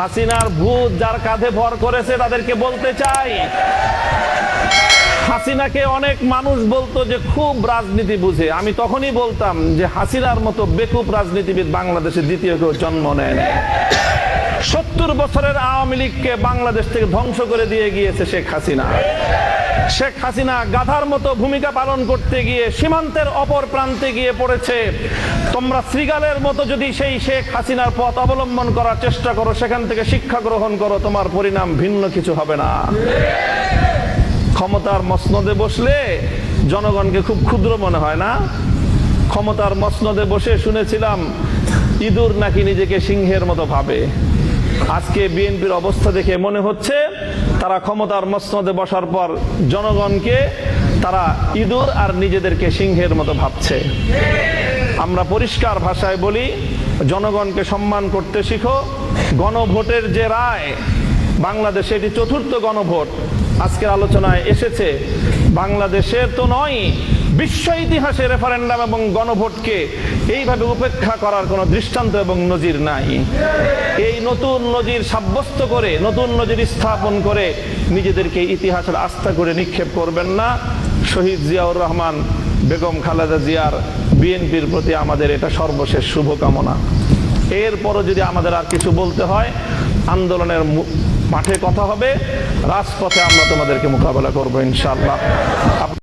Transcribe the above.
হাসিনার ভূত যার কাঁধে ভর করেছে তাদেরকে বলতে চাই, হাসিনাকে অনেক মানুষ বলতো যে খুব রাজনীতি বুঝে। আমি তখনই বলতাম যে হাসিনার মতো বেকুব রাজনীতিবিদ বাংলাদেশে দ্বিতীয় কেউ জন্ম নেয় না। 70 বছরের আওয়ামী লীগকে বাংলাদেশ থেকে ধ্বংস করে দিয়ে গিয়েছে শেখ হাসিনা। শেখ হাসিনা গাধার মতো ভূমিকা পালন করতে গিয়ে সীমান্তের অপর প্রান্তে গিয়ে পড়েছে। তোমরা শ্রীগালের মতো যদি সেই শেখ হাসিনার পথ অবলম্বন করার চেষ্টা করো, সেখান থেকে শিক্ষা গ্রহণ করো, তোমার পরিণাম ভিন্ন কিছু হবে না। ক্ষমতার মসনদে বসলে জনগণকে খুব ক্ষুদ্র মনে হয় না? ক্ষমতার মসনদে বসে শুনেছিলাম ইঁদুর নাকি নিজেকে সিংহের মতো ভাবে। আজকে বিএনপির অবস্থা দেখে মনে হচ্ছে তারা ক্ষমতার মসনদে বসার পর জনগণকে তারা ইঁদুর আর নিজেদেরকে সিংহের মতো ভাবছে। আমরা পরিষ্কার ভাষায় বলি, জনগণকে সম্মান করতে শিখো। গণভোটের যে রায়, বাংলাদেশে এটি ৪র্থ গণভোট আজকের আলোচনায় এসেছে। বাংলাদেশের তো নয়, বিশ্ব ইতিহাসে রেফারেন্ডাম এবং গণভোটকে এইভাবে উপেক্ষা করার কোনো দৃষ্টান্ত এবং নজির নাই। এই নতুন নজির সাব্যস্ত করে, নতুন নজির স্থাপন করে নিজেদেরকে ইতিহাসের আস্থা করে নিক্ষেপ করবেন না। শহীদ জিয়াউর রহমান, বেগম খালেদা জিয়ার, বিএনপির প্রতি আমাদের এটা সর্বশেষ শুভকামনা। এরপরও যদি আমাদের আর কিছু বলতে হয়, আন্দোলনের মাঠে কথা হবে, রাজপথে আমরা তোমাদেরকে মোকাবেলা করবো ইনশাআল্লাহ।